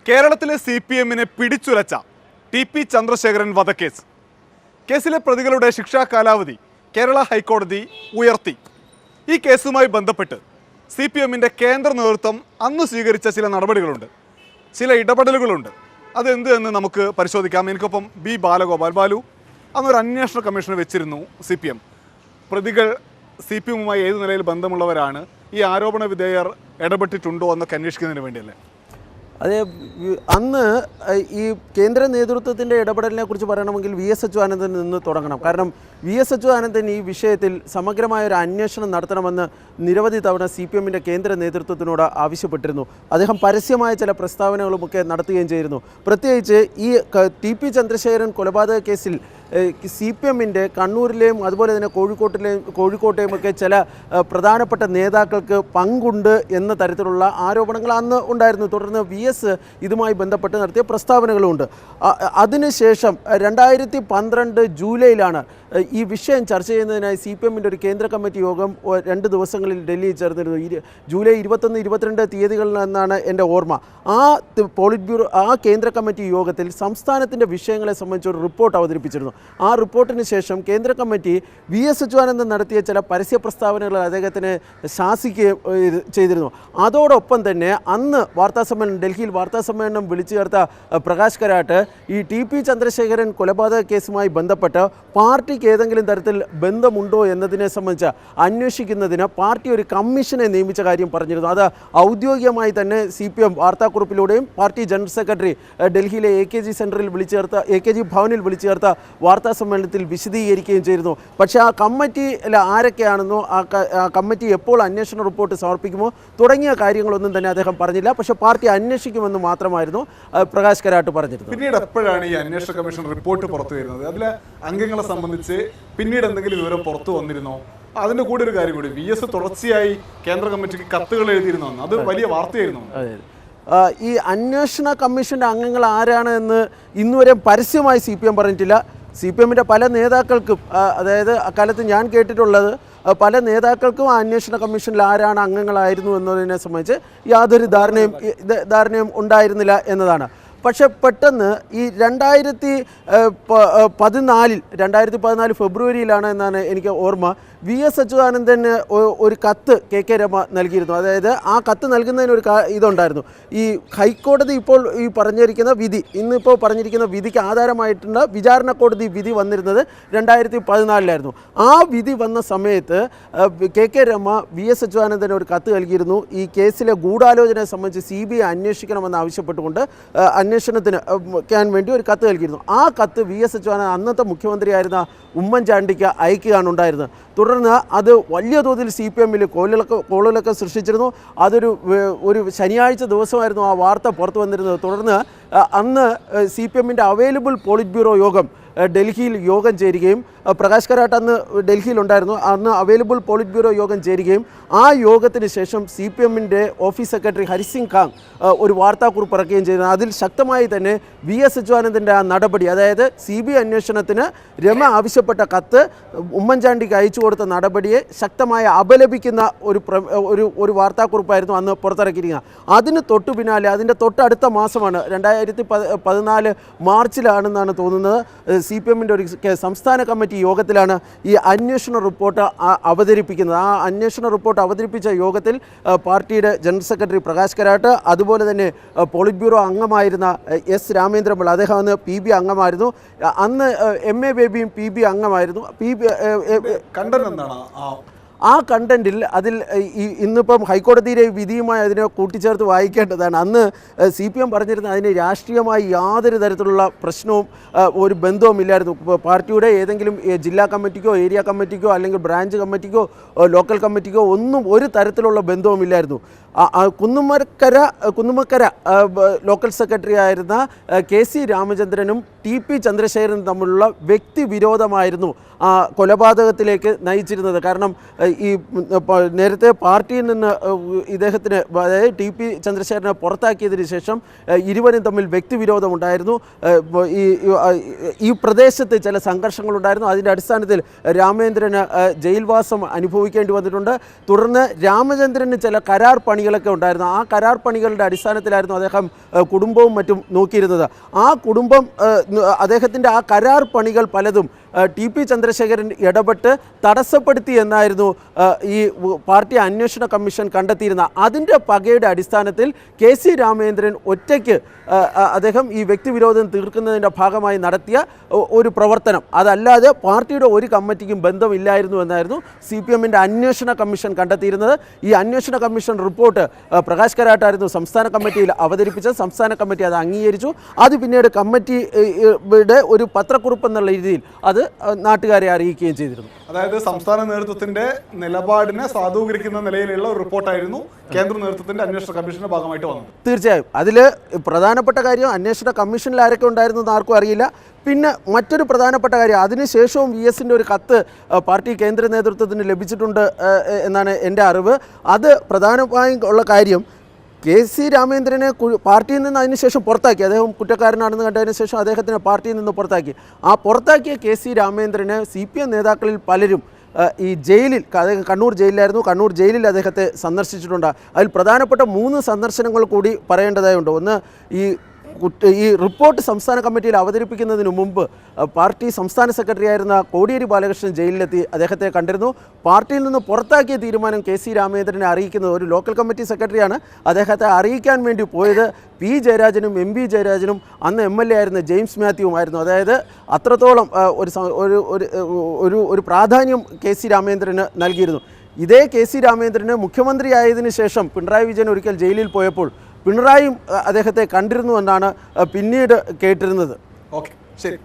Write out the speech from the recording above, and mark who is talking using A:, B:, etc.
A: കേരളത്തിലെ CPM-നെ പിടിച്ചുലച്ച TP ചന്ദ്രശേഖരൻ വധക്കേസ്. കേസിലെ പ്രതികളുടെ ശിക്ഷാ കാലാവധി കേരള ഹൈക്കോടതി ഉയർത്തി. ഈ കേസുമായി ബന്ധപ്പെട്ട് CPM-ന്റെ കേന്ദ്ര നേതൃത്വം അന്ന് സ്വീകരിച്ച ചില നടപടികളുണ്ട്, ചില ഇടപെടലുകളുണ്ട്. അതെന്ത് എന്ന് നമുക്ക് പരിശോധിക്കാം. എനിക്കൊപ്പം B. ബാലഗോപാൽ. ബാലു, അന്നൊരു അന്വേഷണ കമ്മീഷനെ വെച്ചിരുന്നു CPM. പ്രതികൾ CPM-മായി ഏത് നിലയിൽ ബന്ധമുള്ളവരാണ്, ഈ ആരോപണ വിധേയർ ഇടപെട്ടിട്ടുണ്ടോ എന്നൊക്കെ അന്വേഷിക്കുന്നതിന് വേണ്ടിയല്ലേ?
B: അതെ, അന്ന് ഈ കേന്ദ്ര നേതൃത്വത്തിൻ്റെ ഇടപെടലിനെ കുറിച്ച് പറയണമെങ്കിൽ VS അച്യുതാനന്ദനിൽ നിന്ന് തുടങ്ങണം. കാരണം VS അച്യുതാനന്ദൻ ഈ വിഷയത്തിൽ സമഗ്രമായ ഒരു അന്വേഷണം നടത്തണമെന്ന് നിരവധി തവണ CPM-ൻ്റെ കേന്ദ്ര നേതൃത്വത്തിനോട് ആവശ്യപ്പെട്ടിരുന്നു. അദ്ദേഹം പരസ്യമായ ചില പ്രസ്താവനകളുമൊക്കെ നടത്തുകയും ചെയ്തിരുന്നു. പ്രത്യേകിച്ച് ഈ TP ചന്ദ്രശേഖരൻ കൊലപാതക കേസിൽ CPM-ൻ്റെ കണ്ണൂരിലെയും അതുപോലെ തന്നെ കോഴിക്കോട്ടെയും ഒക്കെ ചില പ്രധാനപ്പെട്ട നേതാക്കൾക്ക് പങ്കുണ്ട് എന്ന തരത്തിലുള്ള ആരോപണങ്ങൾ അന്ന് ഉണ്ടായിരുന്നു. തുടർന്ന് VS ഇതുമായി ബന്ധപ്പെട്ട് നടത്തിയ പ്രസ്താവനകളുമുണ്ട്. അതിനുശേഷം 2012 ജൂലൈയിലാണ് ഈ വിഷയം ചർച്ച ചെയ്യുന്നതിനായി CPM-ൻ്റെ ഒരു കേന്ദ്ര കമ്മിറ്റി യോഗം 2 ദിവസങ്ങളിൽ ഡൽഹിയിൽ ചേർന്നിരുന്നു. ജൂലൈ 21, 22 തീയതികളിൽ എന്നാണ് എൻ്റെ ഓർമ്മ. ആ പോളിറ്റ് ബ്യൂറോ, ആ കേന്ദ്ര കമ്മിറ്റി യോഗത്തിൽ സംസ്ഥാനത്തിൻ്റെ വിഷയങ്ങളെ സംബന്ധിച്ച് ഒരു റിപ്പോർട്ട് അവതരിപ്പിച്ചിരുന്നു. ആ റിപ്പോർട്ടിന് ശേഷം കേന്ദ്ര കമ്മിറ്റി VS അച്യുതാനന്ദൻ നടത്തിയ ചില പരസ്യ പ്രസ്താവനകൾ അദ്ദേഹത്തിന് ശാസിക്കുകയും ചെയ്തിരുന്നു. അതോടൊപ്പം തന്നെ അന്ന് ഡൽഹിയിൽ വാർത്താസമ്മേളനം വിളിച്ചു ചേർത്ത പ്രകാശ് കരാട്ട് ഈ TP ചന്ദ്രശേഖരൻ കൊലപാതക കേസുമായി ബന്ധപ്പെട്ട് പാർട്ടിക്ക് ഏതെങ്കിലും തരത്തിൽ ബന്ധമുണ്ടോ എന്നതിനെ സംബന്ധിച്ച് അന്വേഷിക്കുന്നതിന് പാർട്ടി ഒരു കമ്മീഷനെ നിയമിച്ച കാര്യം പറഞ്ഞിരുന്നു. അത് ഔദ്യോഗികമായി തന്നെ CPM വാർത്താക്കുറിപ്പിലൂടെയും പാർട്ടി ജനറൽ സെക്രട്ടറി ഡൽഹിയിലെ AKG ഭവനിൽ വിളിച്ചു ചേർത്ത വാർത്താ സമ്മേളനത്തിൽ വിശദീകരിക്കുകയും ചെയ്തിരുന്നു. പക്ഷേ ആ കമ്മിറ്റിയിൽ ആരൊക്കെയാണെന്നോ ആ കമ്മിറ്റി എപ്പോൾ അന്വേഷണ റിപ്പോർട്ട് സമർപ്പിക്കുമോ തുടങ്ങിയ കാര്യങ്ങളൊന്നും തന്നെ അദ്ദേഹം പറഞ്ഞില്ല. പക്ഷേ പാർട്ടി അന്വേഷിക്കുമെന്ന് മാത്രമായിരുന്നു പ്രകാശ് കരാട്ട് പറഞ്ഞിരുന്നത്.
A: പിന്നീട് എപ്പോഴാണ് ഈ അന്വേഷണ കമ്മീഷൻ റിപ്പോർട്ട് പുറത്തു വരുന്നത്? അതിലെ അംഗങ്ങളെ സംബന്ധിച്ച് പിന്നീട് എന്തെങ്കിലും വിവരം പുറത്തു വന്നിരുന്നോ? അതിൻ്റെ കൂടെ ഒരു കാര്യം കൂടി, VS തുടർച്ചയായി കേന്ദ്ര കമ്മിറ്റിക്ക് കത്തുകൾ എഴുതിയിരുന്നു, അത് വലിയ വാർത്തയായിരുന്നു.
B: ഈ അന്വേഷണ കമ്മീഷൻ്റെ അംഗങ്ങൾ ആരാണ് എന്ന് ഇന്നുവരെ പരസ്യമായി CPM പറഞ്ഞിട്ടില്ല. CPM-ൻ്റെ പല നേതാക്കൾക്കും, അതായത് അക്കാലത്ത് ഞാൻ കേട്ടിട്ടുള്ളത്, പല നേതാക്കൾക്കും ആ അന്വേഷണ കമ്മീഷനിൽ ആരാണ് അംഗങ്ങളായിരുന്നു എന്നതിനെ സംബന്ധിച്ച് യാതൊരു ധാരണയും ഉണ്ടായിരുന്നില്ല എന്നതാണ്. പക്ഷെ പെട്ടെന്ന് ഈ 2014 ഫെബ്രുവരിയിലാണ് എന്നാണ് എനിക്ക് ഓർമ്മ, VS അച്യുതാനന്ദന് ഒരു കത്ത് KK രമ നൽകിയിരുന്നു. അതായത് ആ കത്ത് നൽകുന്നതിന് ഒരു ഇതുണ്ടായിരുന്നു. ഈ ഹൈക്കോടതി ഇപ്പോൾ ഈ പറഞ്ഞിരിക്കുന്ന വിധി, ഇന്നിപ്പോൾ പറഞ്ഞിരിക്കുന്ന വിധിക്ക് ആധാരമായിട്ടുള്ള വിചാരണ കോടതി വിധി വന്നിരുന്നത് 2014 ആ വിധി വന്ന സമയത്ത് KK രമ VS അച്യുതാനന്ദന് ഒരു കത്ത് നൽകിയിരുന്നു. ഈ കേസിലെ ഗൂഢാലോചനയെ സംബന്ധിച്ച് CBI അന്വേഷിക്കണമെന്ന് ആവശ്യപ്പെട്ടുകൊണ്ട് അന്വേഷണത്തിന് വേണ്ടി ഒരു കത്ത് നൽകിയിരുന്നു. ആ കത്ത് VS അച്യുതാനന്ദൻ അന്നത്തെ മുഖ്യമന്ത്രിയായിരുന്ന ഉമ്മൻചാണ്ടിക്ക് അയക്കുകയാണ് ഉണ്ടായിരുന്നത്. തുടർന്ന് അത് വലിയ തോതിൽ CPM-ൽ കോളിളക്കം സൃഷ്ടിച്ചിരുന്നു. ഒരു ശനിയാഴ്ച ദിവസമായിരുന്നു ആ വാർത്ത പുറത്തു വന്നിരുന്നത്. തുടർന്ന് അന്ന് CPM-ൻ്റെ അവൈലബിൾ പോളിറ്റ് ബ്യൂറോ യോഗം ഡൽഹിയിൽ യോഗം ചേരുകയും, പ്രകാശ് കരാട്ട് അന്ന് ഡൽഹിയിലുണ്ടായിരുന്നു, അന്ന് അവൈലബിൾ പോളിറ്റ് ബ്യൂറോ യോഗം ചേരുകയും ആ യോഗത്തിന് ശേഷം CPM-ൻ്റെ ഓഫീസ് സെക്രട്ടറി ഹരിസിംഗ് ഖാൻ ഒരു വാർത്താക്കുറിപ്പ് ഇറക്കുകയും ചെയ്തു. അതിൽ ശക്തമായി തന്നെ VS അച്യുതാനന്ദൻ്റെ ആ നടപടി, അതായത് CBI അന്വേഷണത്തിന് രമ ആവശ്യപ്പെട്ട കത്ത് ഉമ്മൻചാണ്ടിക്ക് അയച്ചു കൊടുത്ത നടപടിയെ ശക്തമായി അപലപിക്കുന്ന ഒരു വാർത്താക്കുറിപ്പായിരുന്നു അന്ന് പുറത്തിറക്കിയിരിക്കുന്നത്. അതിന് തൊട്ടു പിന്നാലെ, അതിൻ്റെ തൊട്ടടുത്ത മാസമാണ് 2014 മാർച്ചിലാണെന്നാണ് തോന്നുന്നത്, CPM-ൻ്റെ ഒരു സംസ്ഥാന കമ്മിറ്റി യോഗത്തിലാണ് ഈ അന്വേഷണ റിപ്പോർട്ട് അവതരിപ്പിക്കുന്നത്. ആ അന്വേഷണ റിപ്പോർട്ട് അവതരിപ്പിച്ച യോഗത്തിൽ പാർട്ടിയുടെ ജനറൽ സെക്രട്ടറി പ്രകാശ് കരാട്ട്, അതുപോലെ തന്നെ പോളിറ്റ് ബ്യൂറോ അംഗമായിരുന്ന S രാമേന്ദ്രപിള്ള, അദ്ദേഹം അന്ന് PB അംഗമായിരുന്നു, അന്ന് MA ബേബിയും PB അംഗമായിരുന്നു. ആ കണ്ടന്റിൽ ഇന്നിപ്പം ഹൈക്കോടതിയിലെ വിധിയുമായി അതിനെ കൂട്ടിച്ചേർത്ത് വായിക്കേണ്ടതാണ്. അന്ന് CPM പറഞ്ഞിരുന്നത് അതിന് രാഷ്ട്രീയമായി യാതൊരു തരത്തിലുള്ള പ്രശ്നവും ഒരു ബന്ധവും ഇല്ലായിരുന്നു. പാർട്ടിയുടെ ഏതെങ്കിലും ജില്ലാ കമ്മിറ്റിക്കോ ഏരിയ കമ്മിറ്റിക്കോ അല്ലെങ്കിൽ ബ്രാഞ്ച് കമ്മിറ്റിക്കോ ലോക്കൽ കമ്മിറ്റിക്കോ ഒന്നും ഒരു തരത്തിലുള്ള ബന്ധവും ഇല്ലായിരുന്നു. കുന്നുമക്കര ലോക്കൽ സെക്രട്ടറി ആയിരുന്ന KC രാമചന്ദ്രനും TP ചന്ദ്രശേഖരനും തമ്മിലുള്ള വ്യക്തിവിരോധമായിരുന്നു കൊലപാതകത്തിലേക്ക് നയിച്ചിരുന്നത്. കാരണം ഈ നേരത്തെ പാർട്ടിയിൽ നിന്ന് ഇദ്ദേഹത്തിന്, അതായത് TP ചന്ദ്രശേഖരനെ പുറത്താക്കിയതിന് ശേഷം ഇരുവരും തമ്മിൽ വ്യക്തിവിരോധമുണ്ടായിരുന്നു. ഈ പ്രദേശത്ത് ചില സംഘർഷങ്ങളുണ്ടായിരുന്നു. അതിൻ്റെ അടിസ്ഥാനത്തിൽ രാമേന്ദ്രന് ജയിൽവാസം അനുഭവിക്കേണ്ടി വന്നിട്ടുണ്ട്. തുടർന്ന് രാമചന്ദ്രന് ചില കരാർ പണികളൊക്കെ ഉണ്ടായിരുന്നു. ആ കരാർ പണികളുടെ അടിസ്ഥാനത്തിലായിരുന്നു അദ്ദേഹം കുടുംബവും മറ്റും നോക്കിയിരുന്നത്. ആ കുടുംബം അദ്ദേഹത്തിൻ്റെ ആ കരാർ പണികൾ പലതും TP ചന്ദ്രശേഖരൻ ഇടപെട്ട് തടസ്സപ്പെടുത്തി എന്നായിരുന്നു ഈ പാർട്ടി അന്വേഷണ കമ്മീഷൻ കണ്ടെത്തിയിരുന്നത്. അതിൻ്റെ പകയുടെ അടിസ്ഥാനത്തിൽ KC രാമേന്ദ്രൻ ഒറ്റയ്ക്ക് അദ്ദേഹം ഈ വ്യക്തിവിരോധം തീർക്കുന്നതിൻ്റെ ഭാഗമായി നടത്തിയ ഒരു പ്രവർത്തനം, അതല്ലാതെ പാർട്ടിയുടെ ഒരു കമ്മിറ്റിക്കും ബന്ധമില്ലായിരുന്നു എന്നായിരുന്നു CPMൻ്റെ അന്വേഷണ കമ്മീഷൻ കണ്ടെത്തിയിരുന്നത്. ഈ അന്വേഷണ കമ്മീഷൻ റിപ്പോർട്ട് പ്രകാശ് കരാട്ടായിരുന്നു സംസ്ഥാന കമ്മിറ്റിയിൽ അവതരിപ്പിച്ചത്. സംസ്ഥാന കമ്മിറ്റി അത് അംഗീകരിച്ചു. അത് പിന്നീട് കമ്മിറ്റിയുടെ ഒരു പത്രക്കുറിപ്പ് എന്നുള്ള രീതിയിൽ അത് നാട്ടുകാരെ അറിയിക്കുകയും ചെയ്തിരുന്നു.
A: അതായത് സംസ്ഥാന നേതൃത്വത്തിന്റെ നിലപാടിനെ സാധൂകരിക്കുന്ന നിലയിലുള്ള ഒരു റിപ്പോർട്ടായിരുന്നു കേന്ദ്ര നേതൃത്വത്തിന്റെ അന്വേഷണ കമ്മീഷന്റെ ഭാഗമായിട്ട് വന്നത്.
B: തീർച്ചയായും അതിൽ പ്രധാനപ്പെട്ട കാര്യം, അന്വേഷണ കമ്മീഷനിൽ ആരൊക്കെ ഉണ്ടായിരുന്നു എന്ന് ആർക്കും അറിയില്ല. പിന്നെ മറ്റൊരു പ്രധാനപ്പെട്ട കാര്യം, അതിനുശേഷവും VSൻ്റെ ഒരു കത്ത് പാർട്ടി കേന്ദ്ര നേതൃത്വത്തിന് ലഭിച്ചിട്ടുണ്ട് എന്നാണ് എൻ്റെ അറിവ്. അത് പ്രധാനമായും ഉള്ള കാര്യം, KC രാമേന്ദ്രനെ പാർട്ടിയിൽ നിന്ന് അതിനുശേഷം പുറത്താക്കി. അദ്ദേഹം കുറ്റക്കാരനാണെന്ന് കണ്ടതിന് ശേഷം അദ്ദേഹത്തിനെ പാർട്ടിയിൽ നിന്ന് പുറത്താക്കി. ആ പുറത്താക്കിയ KC രാമേന്ദ്രനെ CPM നേതാക്കളിൽ പലരും ഈ ജയിലിൽ, അദ്ദേഹം കണ്ണൂർ ജയിലിലായിരുന്നു, കണ്ണൂർ ജയിലിൽ അദ്ദേഹത്തെ സന്ദർശിച്ചിട്ടുണ്ട്. അതിൽ പ്രധാനപ്പെട്ട 3 സന്ദർശനങ്ങൾ കൂടി പറയേണ്ടതായുണ്ട്. ഒന്ന്, ഈ റിപ്പോർട്ട് സംസ്ഥാന കമ്മിറ്റിയിൽ അവതരിപ്പിക്കുന്നതിന് മുമ്പ് പാർട്ടി സംസ്ഥാന സെക്രട്ടറി ആയിരുന്ന കോടിയേരി ബാലകൃഷ്ണൻ ജയിലിലെത്തി അദ്ദേഹത്തെ കണ്ടിരുന്നു. പാർട്ടിയിൽ നിന്ന് പുറത്താക്കിയ തീരുമാനം KC രാമേന്ദ്രനെ അറിയിക്കുന്നത്, ഒരു ലോക്കൽ കമ്മിറ്റി സെക്രട്ടറിയാണ്, അദ്ദേഹത്തെ അറിയിക്കാൻ വേണ്ടി പോയത് P ജയരാജനും MP ജയരാജനും അന്ന് MLA ആയിരുന്ന ജെയിംസ് മാത്യുവുമായിരുന്നു. അതായത് അത്രത്തോളം ഒരു പ്രാധാന്യം KC രാമേന്ദ്രന് നൽകിയിരുന്നു. ഇതേ KC രാമേന്ദ്രന് മുഖ്യമന്ത്രിയായതിനു ശേഷം പിണറായി വിജയൻ ഒരിക്കൽ ജയിലിൽ പോയപ്പോൾ പിണറായിയും അദ്ദേഹത്തെ കണ്ടിരുന്നു എന്നാണ് പിന്നീട് കേട്ടിരുന്നത്.
A: ഓക്കെ, ശരി.